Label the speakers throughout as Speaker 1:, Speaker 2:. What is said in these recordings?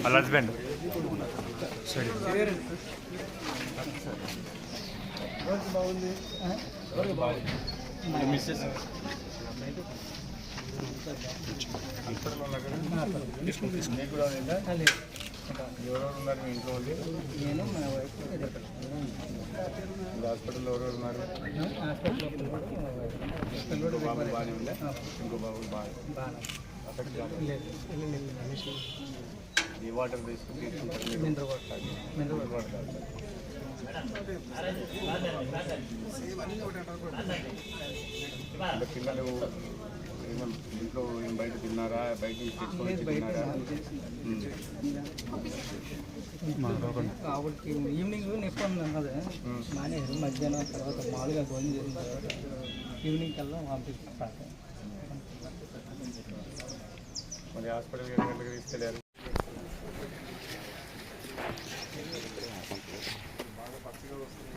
Speaker 1: వాళ్ళ హస్బెండ్
Speaker 2: బాగుంది
Speaker 1: మిస్సెస్ ఎవరెవరు ఉన్నారు మీ ఇంట్లో ఉంది?
Speaker 2: నేను మా వైఫ్
Speaker 1: హాస్పిటల్లో ఎవరెవరు ఉన్నారు? ఇంకో బాబు బాగానే ఉందా? ఇంకో బాబు బాగా ఈ వాటర్ తీసుకుంటారు
Speaker 2: మినరల్ వాటర్
Speaker 1: పిల్లలు ఇంట్లో బయట తిన్నారా? బయట తెచ్చుకొని తిన్నారా?
Speaker 2: ఆవిడకి ఈవినింగ్ నొప్పి ఉంది అన్నది మానేరు మధ్యాహ్నం తర్వాత మామూలుగా భోజనం చేసిన తర్వాత ఈవినింగ్ కల్లా పంపిస్తాను.
Speaker 1: మరి హాస్పిటల్కి ఎన్ని గంటలకు తీసుకెళ్ళారు? బాగా పచ్చిగా వస్తుంది.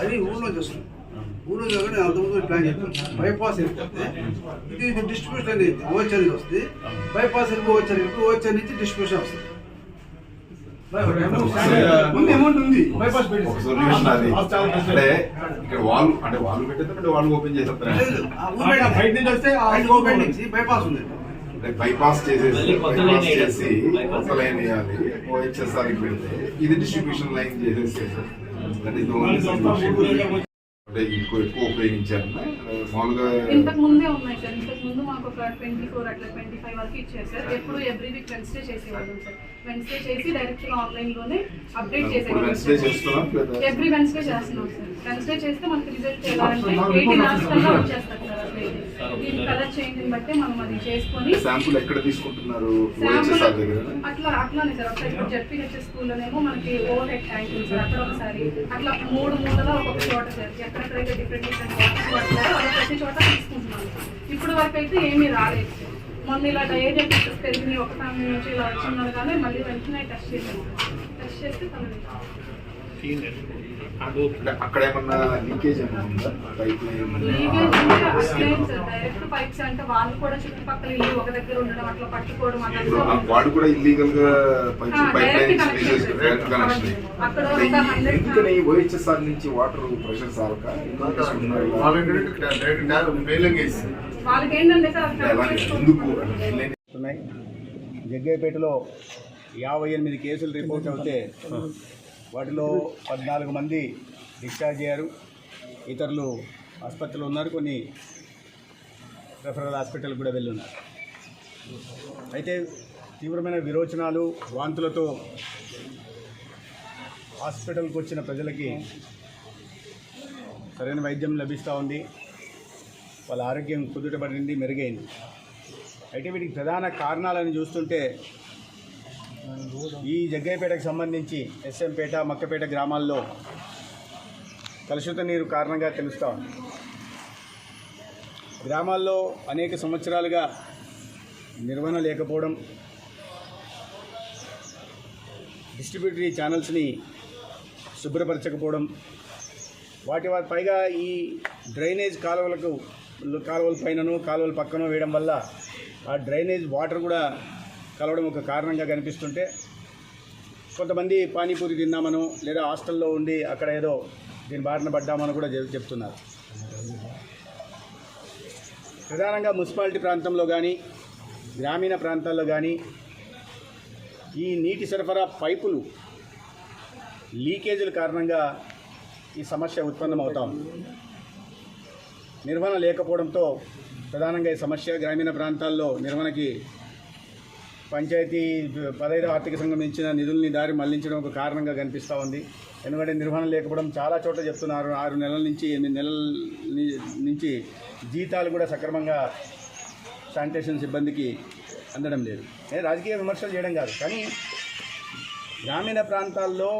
Speaker 3: అది ఊళ్ళో చేస్తుంది. ఊళ్ళో చదివి అంతకుముందు ప్లాన్ చేస్తాను. బైపాస్ వెళ్ళిపోతే ఇది డిస్ట్రిబ్యూషన్ అనేది ఓచర్ వస్తుంది. బైపాస్ వెళ్ళి ఓచర్ నుంచి డిస్ట్రిబ్యూషన్ వస్తుంది. ముందు అమౌంట్ ఉంది. బైపాస్
Speaker 4: అంటే ఇక్కడ వాళ్ళు అంటే వాళ్ళు పెట్టేస్తే వాళ్ళు ఓపెన్ చేసేస్తారు.
Speaker 3: బైపాస్ ఉంది.
Speaker 4: బైపాస్ చేసేసి కొత్త లైన్ వేయాలి. ఓహెచ్ఎస్ఆర్ పెడితే ఇది డిస్ట్రిబ్యూషన్ లైన్ చేసేసి అంటే ఎక్కువ ఉపయోగించారు. మామూలుగా
Speaker 5: ఇంతకు ముందే ఉన్నాయి సార్. ఇంతకు ముందు మాకు ఒక 24 అట్లా 25 వరకు ఇచ్చారు సార్. ఎప్పుడు ఎవ్రీ వీక్ వెన్స్డే చేసేవాళ్ళం సార్. వెన్స్డే చేసి డైరెక్ట్ గా ఆన్లైన్ లోనే అప్డేట్ చేసేవాళ్ళం. ఎవ్రీ వెన్స్డే చేస్తున్నాం సార్. వెన్స్డే చేస్తే మనకి రిజల్ట్ ఎలా అంటే 18 hours కల్లా వచ్చేస్తారు సార్. దీని కలర్ చేంజ్ బట్టి మనం అది చేసుకొని
Speaker 4: శాంపుల్ ఎక్కడ తీసుకుంటున్నారు?
Speaker 5: అట్లానే సార్. ఒకసారి ఇప్పుడు జెడ్పీహెచ్ఎస్ స్కూల్లోనేమో మనకి ఓవర్ హెడ్ ట్యాంక్ ఉంది సార్. అక్కడ ఒకసారి అట్లా 3 మూలలో ఒక్కొక్క చోట సార్. ఎక్కడెక్కడైతే డిఫరెంట్ వాటర్స్ పడతారో అలా ప్రతి చోట తీసుకుంటున్నాను. ఇప్పుడు వరకు అయితే ఏమీ రాలేదు. మొన్న ఇలా డయాబెటిస్ పెరిగిన ఒక ఫ్యామిలీ నుంచి ఇలా వచ్చిన్నారు కానీ మళ్ళీ వెంటనే టెస్ట్ చేసాను. టెస్ట్ చేస్తే
Speaker 4: అక్కడ ఏమన్నా లీకేజ్ ఏమన్నా ఉందా?
Speaker 5: లీకేజ్ అంటే అట్లేదు సార్. డైరెక్ట్ పైప్స్ అంటే వాళ్ళు కూడా చుట్టుపక్కల ఇల్లు ఒక దగ్గర ఉండడం అట్లా పట్టుకోవడం
Speaker 4: వాడు కూడా ఇల్లీగల్ గా ఓహెచ్ఎస్ఆర్ నుంచి వాటర్ ప్రెషర్ సాలక
Speaker 5: వాళ్ళకి ఏంటంటే సార్
Speaker 6: జగ్గయ్యపేటలో 58 కేసులు రిపోర్ట్ అవుతే వాటిలో 14 మంది డిశ్చార్జ్ అయ్యారు. ఇతరులు ఆసుపత్రిలో ఉన్నారు. కొన్ని రెఫరల్ హాస్పిటల్ కూడా వెళ్ళున్నారు. అయితే తీవ్రమైన విరోచనాలు వాంతులతో హాస్పిటల్కి వచ్చిన ప్రజలకి సరైన వైద్యం లభిస్తూ ఉంది. వాళ్ళ ఆరోగ్యం కుదుటపడింది, మెరుగైంది. అయితే వీటికి ప్రధాన కారణాలను చూస్తుంటే ఈ జగ్గయ్యపేటకు సంబంధించి ఎస్ఎంపేట, మక్కపేట గ్రామాల్లో కలుషిత నీరు కారణంగా తెలుస్తూ ఉంది. గ్రామాల్లో అనేక సంవత్సరాలుగా నిర్వహణ లేకపోవడం, డిస్ట్రిబ్యూటరీ ఛానల్స్ని శుభ్రపరచకపోవడం, వాటి పైగా ఈ డ్రైనేజ్ కాలువల పైనను కాలువల పక్కన వేయడం వల్ల ఆ డ్రైనేజ్ వాటర్ కూడా కలవడం ఒక కారణంగా కనిపిస్తుంటే, కొంతమంది పానీపూరి తిన్నామనో లేదా హాస్టల్లో ఉండి అక్కడ ఏదో దీని బారిన పడ్డామని కూడా చెప్తున్నారు. ప్రధానంగా మున్సిపాలిటీ ప్రాంతంలో కానీ గ్రామీణ ప్రాంతాల్లో కానీ ఈ నీటి సరఫరా పైపులు లీకేజీల కారణంగా ఈ సమస్య ఉత్పన్నమవుతా ఉంది. నిర్వహణ లేకపోవడంతో ప్రధానంగా ఈ సమస్య గ్రామీణ ప్రాంతాల్లో నిర్వహణకి పంచాయతీ 15వ ఆర్థిక సంఘం ఇచ్చిన నిధుల్ని దారి మళ్లించడం ఒక కారణంగా కనిపిస్తూ ఉంది. ఎందుకంటే నిర్వహణ లేకపోవడం చాలా చోట్ల చెప్తున్నారు. 6 నెలల నుంచి 8 నెలల నుంచి జీతాలు కూడా సక్రమంగా శానిటేషన్ సిబ్బందికి అందడం లేదు. రాజకీయ విమర్శలు చేయడం కాదు, కానీ గ్రామీణ ప్రాంతాల్లో,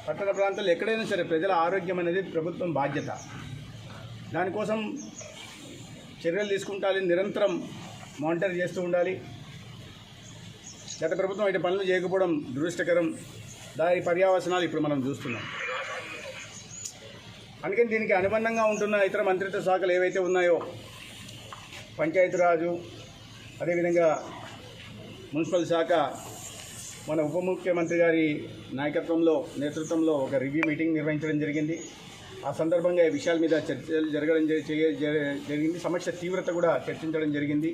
Speaker 6: పట్టణ ప్రాంతాల్లో ఎక్కడైనా సరే ప్రజల ఆరోగ్యం అనేది ప్రభుత్వం బాధ్యత. దానికోసం చర్యలు తీసుకుంటాలి, నిరంతరం మానిటర్ చేస్తూ ఉండాలి. గత ప్రభుత్వం ఇటు పనులు చేయకపోవడం దురదృష్టకరం. దాని పర్యావసనాలు ఇప్పుడు మనం చూస్తున్నాం. అందుకని దీనికి అనుబంధంగా ఉంటున్న ఇతర మంత్రిత్వ శాఖలు ఏవైతే ఉన్నాయో, పంచాయతీరాజు, అదేవిధంగా మున్సిపల్ శాఖ, మన ఉప ముఖ్యమంత్రి గారి నేతృత్వంలో ఒక రివ్యూ మీటింగ్ నిర్వహించడం జరిగింది. ఆ సందర్భంగా ఈ విషయాల మీద చర్చలు జరగడం జరిగింది. సమస్య తీవ్రత కూడా చర్చించడం జరిగింది.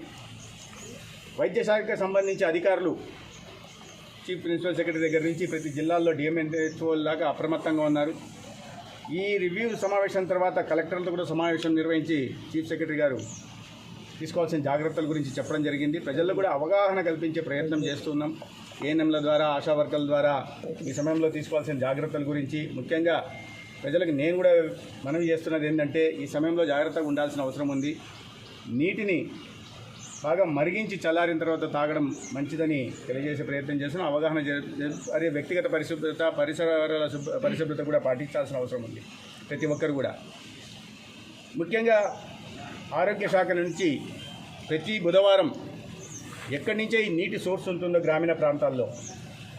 Speaker 6: వైద్య శాఖకు సంబంధించి అధికారులు చీఫ్ ప్రిన్సిపల్ సెక్రటరీ దగ్గర నుంచి ప్రతి జిల్లాల్లో డిఎంఎన్హెచ్ఓ లాగా అప్రమత్తంగా ఉన్నారు. ఈ రివ్యూ సమావేశం తర్వాత కలెక్టర్లతో కూడా సమావేశం నిర్వహించి చీఫ్ సెక్రటరీ గారు తీసుకోవాల్సిన జాగ్రత్తల గురించి చెప్పడం జరిగింది. ప్రజల్లో కూడా అవగాహన కల్పించే ప్రయత్నం చేస్తున్నాం. ఏఎన్ఎంల ద్వారా, ఆశా వర్కర్ల ద్వారా ఈ సమయంలో తీసుకోవాల్సిన జాగ్రత్తల గురించి ముఖ్యంగా ప్రజలకు నేను కూడా మనవి చేస్తున్నది ఏంటంటే, ఈ సమయంలో జాగ్రత్తగా ఉండాల్సిన అవసరం ఉంది. నీటిని బాగా మరిగించి చల్లారిన తర్వాత తాగడం మంచిదని తెలియజేసే ప్రయత్నం చేస్తున్నాం. అవగాహన అదే వ్యక్తిగత పరిశుభ్రత, పరిశుభ్రత కూడా పాటించాల్సిన అవసరం ఉంది ప్రతి ఒక్కరు కూడా. ముఖ్యంగా ఆరోగ్య శాఖ నుంచి ప్రతి బుధవారం ఎక్కడి నుంచే ఈ నీటి సోర్స్ ఉంటుందో గ్రామీణ ప్రాంతాల్లో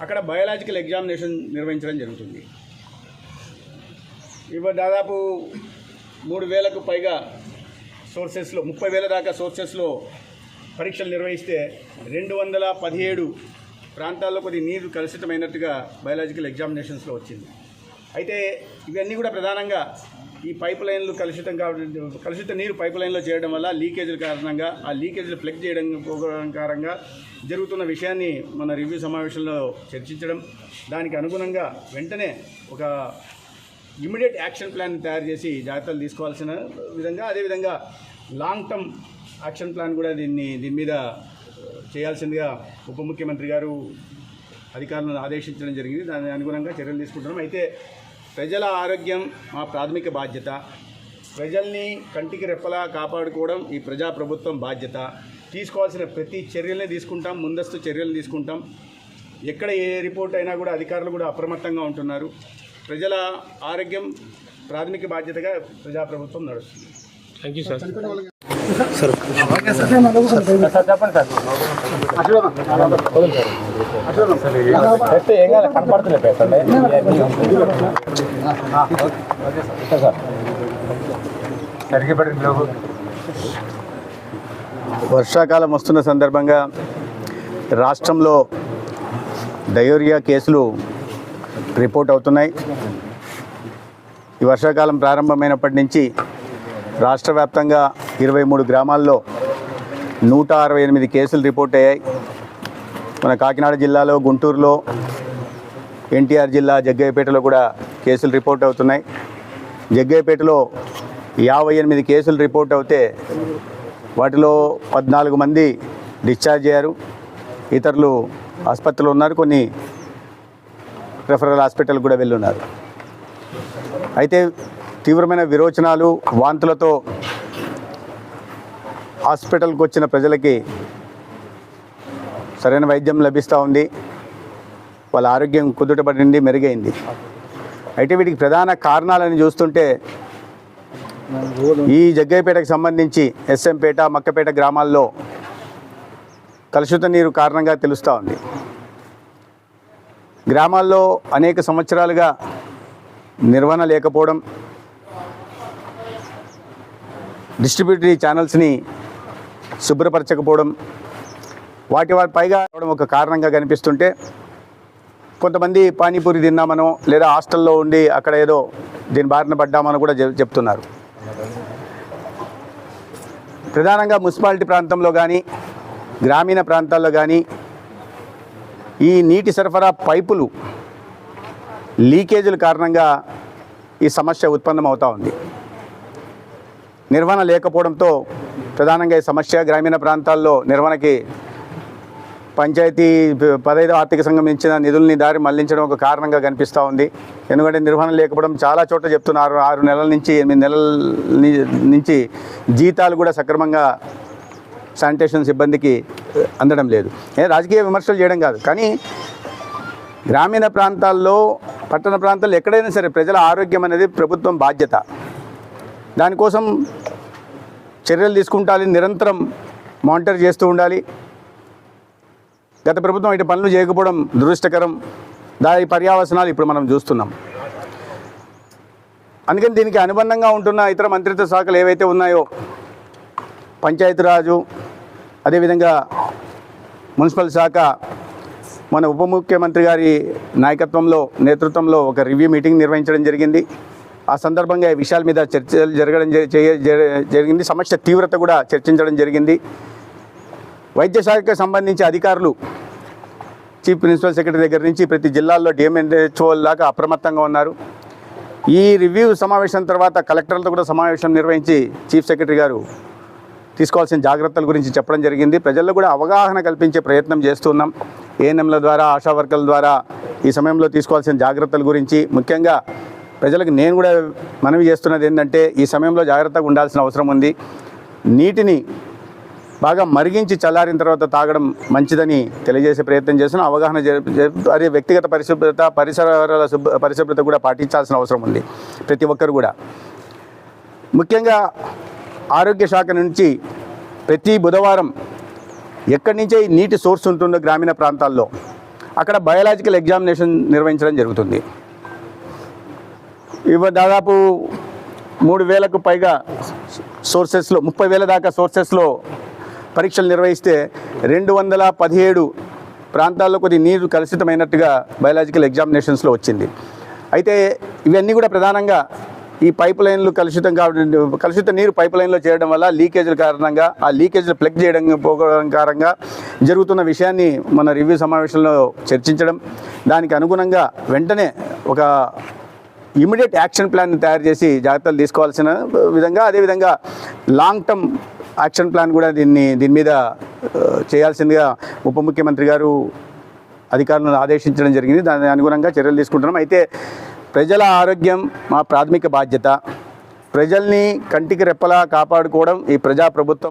Speaker 6: అక్కడ బయాలజికల్ ఎగ్జామినేషన్ నిర్వహించడం జరుగుతుంది. ఇవి దాదాపు 3,000కు పైగా సోర్సెస్లో, 30,000 దాకా సోర్సెస్లో పరీక్షలు నిర్వహిస్తే 217 ప్రాంతాల్లో కొద్ది నీరు కలుషితమైనట్టుగా బయాలజికల్ ఎగ్జామినేషన్స్లో వచ్చింది. అయితే ఇవన్నీ కూడా ప్రధానంగా ఈ పైప్ లైన్లు కలుషిత నీరు పైప్ లైన్లో చేయడం వల్ల లీకేజీల కారణంగా, ఆ లీకేజీలు ప్లగ్ చేయడం కారణంగా జరుగుతున్న విషయాన్ని మన రివ్యూ సమావేశంలో చర్చించడం, దానికి అనుగుణంగా వెంటనే ఒక ఇమ్మీడియట్ యాక్షన్ ప్లాన్ తయారు చేసి జాగ్రత్తలు తీసుకోవాల్సిన విధంగా, అదేవిధంగా లాంగ్ టర్మ్ యాక్షన్ ప్లాన్ కూడా దీని మీద చేయాల్సిందిగా ఉప ముఖ్యమంత్రి గారు అధికారులను ఆదేశించడం జరిగింది. దాని అనుగుణంగా చర్యలు తీసుకుంటున్నాం. అయితే ప్రజల ఆరోగ్యం మా ప్రాథమిక బాధ్యత. ప్రజల్ని కంటికి రెప్పలా కాపాడుకోవడం ఈ ప్రజాప్రభుత్వం బాధ్యత. తీసుకోవాల్సిన ప్రతి చర్యల్ని తీసుకుంటాం, ముందస్తు చర్యలు తీసుకుంటాం. ఎక్కడ ఏ రిపోర్ట్ అయినా కూడా అధికారులు కూడా అప్రమత్తంగా ఉంటున్నారు. ప్రజల ఆరోగ్యం ప్రాథమిక బాధ్యతగా ప్రజాప్రభుత్వం నడుస్తుంది.
Speaker 2: Thank you sir.
Speaker 6: వర్షాకాలం వస్తున్న సందర్భంగా రాష్ట్రంలో డయోరియా కేసులు రిపోర్ట్ అవుతున్నాయి. ఈ వర్షాకాలం ప్రారంభమైనప్పటి నుంచి రాష్ట్ర వ్యాప్తంగా 23 గ్రామాల్లో 168 కేసులు రిపోర్ట్ అయ్యాయి. మన కాకినాడ జిల్లాలో, గుంటూరులో, ఎన్టీఆర్ జిల్లా జగ్గయ్యపేటలో కూడా కేసులు రిపోర్ట్ అవుతున్నాయి. జగ్గయ్యపేటలో 58 కేసులు రిపోర్ట్ అవుతే వాటిలో 14 మంది డిశ్చార్జ్ అయ్యారు. ఇతరులు ఆసుపత్రిలో ఉన్నారు, కొన్ని రెఫరల్ హాస్పిటల్ కూడా వెళ్ళున్నారు. అయితే తీవ్రమైన విరోచనాలు, వాంతులతో హాస్పిటల్కి వచ్చిన ప్రజలకి సరైన వైద్యం లభిస్తూ ఉంది. వాళ్ళ ఆరోగ్యం కుదుటపడింది, మెరుగైంది. అయితే వీటికి ప్రధాన కారణాలని చూస్తుంటే ఈ జగ్గయ్యపేటకు సంబంధించి ఎస్ఎంపేట, మక్కపేట గ్రామాల్లో కలుషిత నీరు కారణంగా తెలుస్తూ ఉంది. గ్రామాల్లో అనేక సంవత్సరాలుగా నిర్వహణ లేకపోవడం, డిస్ట్రిబ్యూటరీ ఛానల్స్ని శుభ్రపరచకపోవడం, వాటి పైగా ఒక కారణంగా కనిపిస్తుంటే, కొంతమంది పానీపూరి తిన్నామనో లేదా హాస్టల్లో ఉండి అక్కడ ఏదో దీని బారిన పడ్డామని కూడా చెప్తున్నారు. ప్రధానంగా మున్సిపాలిటీ ప్రాంతంలో కానీ, గ్రామీణ ప్రాంతాల్లో కానీ ఈ నీటి సరఫరా పైపులు లీకేజీల కారణంగా ఈ సమస్య ఉత్పన్నమవుతూ ఉంది. నిర్వహణ లేకపోవడంతో ప్రధానంగా ఈ సమస్య గ్రామీణ ప్రాంతాల్లో నిర్వహణకి పంచాయతీ 15వ ఆర్థిక సంఘం ఇచ్చిన నిధుల్ని దారి మళ్లించడం ఒక కారణంగా కనిపిస్తూ ఉంది. ఎందుకంటే నిర్వహణ లేకపోవడం చాలా చోట్ల చెప్తున్నారు. 6 నెలల నుంచి 8 నెలల నుంచి జీతాలు కూడా సక్రమంగా శానిటేషన్ సిబ్బందికి అందడం లేదు. రాజకీయ విమర్శలు చేయడం కాదు, కానీ గ్రామీణ ప్రాంతాల్లో, పట్టణ ప్రాంతాల్లో ఎక్కడైనా సరే ప్రజల ఆరోగ్యం అనేది ప్రభుత్వం బాధ్యత. దానికోసం చర్యలు తీసుకుంటాలి, నిరంతరం మానిటర్ చేస్తూ ఉండాలి. గత ప్రభుత్వం ఇటు పనులు చేయకపోవడం దురదృష్టకరం. దాని పర్యావసనాలు ఇప్పుడు మనం చూస్తున్నాం. అందుకని దీనికి అనుబంధంగా ఉంటున్న ఇతర మంత్రిత్వ శాఖలు ఏవైతే ఉన్నాయో, పంచాయతీరాజు, అదేవిధంగా మున్సిపల్ శాఖ, మన ఉప ముఖ్యమంత్రి గారి నాయకత్వంలో, నేతృత్వంలో ఒక రివ్యూ మీటింగ్ నిర్వహించడం జరిగింది. ఆ సందర్భంగా ఈ విషయాల మీద చర్చలు జరగడం జరిగింది. సమస్య తీవ్రత కూడా చర్చించడం జరిగింది. వైద్య శాఖకు సంబంధించి అధికారులు చీఫ్ ప్రిన్సిపల్ సెక్రటరీ దగ్గర నుంచి ప్రతి జిల్లాల్లో డిఎంఎన్హెచ్ఓ దాకా అప్రమత్తంగా ఉన్నారు. ఈ రివ్యూ సమావేశం తర్వాత కలెక్టర్లతో కూడా సమావేశం నిర్వహించి చీఫ్ సెక్రటరీ గారు తీసుకోవాల్సిన జాగ్రత్తల గురించి చెప్పడం జరిగింది. ప్రజల్లో కూడా అవగాహన కల్పించే ప్రయత్నం చేస్తున్నాం. ఏఎన్ఎంల ద్వారా, ఆశా వర్కర్ల ద్వారా ఈ సమయంలో తీసుకోవాల్సిన జాగ్రత్తల గురించి ముఖ్యంగా ప్రజలకు నేను కూడా మనవి చేస్తున్నది ఏంటంటే, ఈ సమయంలో జాగ్రత్తగా ఉండాల్సిన అవసరం ఉంది. నీటిని బాగా మరిగించి చల్లారిన తర్వాత తాగడం మంచిదని తెలియజేసే ప్రయత్నం చేస్తున్నాం. అవగాహన అదే వ్యక్తిగత పరిశుభ్రత, పరిసరాల పరిశుభ్రత కూడా పాటించాల్సిన అవసరం ఉంది ప్రతి ఒక్కరు కూడా. ముఖ్యంగా ఆరోగ్య శాఖ నుంచి ప్రతి బుధవారం ఎక్కడి నుంచే ఈ నీటి సోర్స్ ఉంటుందో గ్రామీణ ప్రాంతాల్లో అక్కడ బయాలజికల్ ఎగ్జామినేషన్ నిర్వహించడం జరుగుతుంది. దాదాపు 3,000కు పైగా సోర్సెస్లో, 30,000 దాకా సోర్సెస్లో పరీక్షలు నిర్వహిస్తే 217 ప్రాంతాల్లో కొద్ది నీరు కలుషితమైనట్టుగా బయాలజికల్ ఎగ్జామినేషన్స్లో వచ్చింది. అయితే ఇవన్నీ కూడా ప్రధానంగా ఈ పైప్ లైన్లు కలుషిత నీరు పైప్ లైన్లో చేయడం వల్ల లీకేజీల కారణంగా, ఆ లీకేజీలు ప్లగ్ చేయడం పోవడం కారణంగా జరుగుతున్న విషయాన్ని మన రివ్యూ సమావేశంలో చర్చించడం, దానికి అనుగుణంగా వెంటనే ఒక ఇమీడియట్ యాక్షన్ ప్లాన్ తయారు చేసి జాగ్రత్తలు తీసుకోవాల్సిన విధంగా, అదేవిధంగా లాంగ్ టర్మ్ యాక్షన్ ప్లాన్ కూడా దీని మీద చేయాల్సిందిగా ఉప ముఖ్యమంత్రి గారు అధికారులను ఆదేశించడం జరిగింది. దాని అనుగుణంగా చర్యలు తీసుకుంటున్నాం. అయితే ప్రజల ఆరోగ్యం మా ప్రాథమిక బాధ్యత. ప్రజల్ని కంటికి రెప్పలా కాపాడుకోవడం ఈ ప్రజాప్రభుత్వం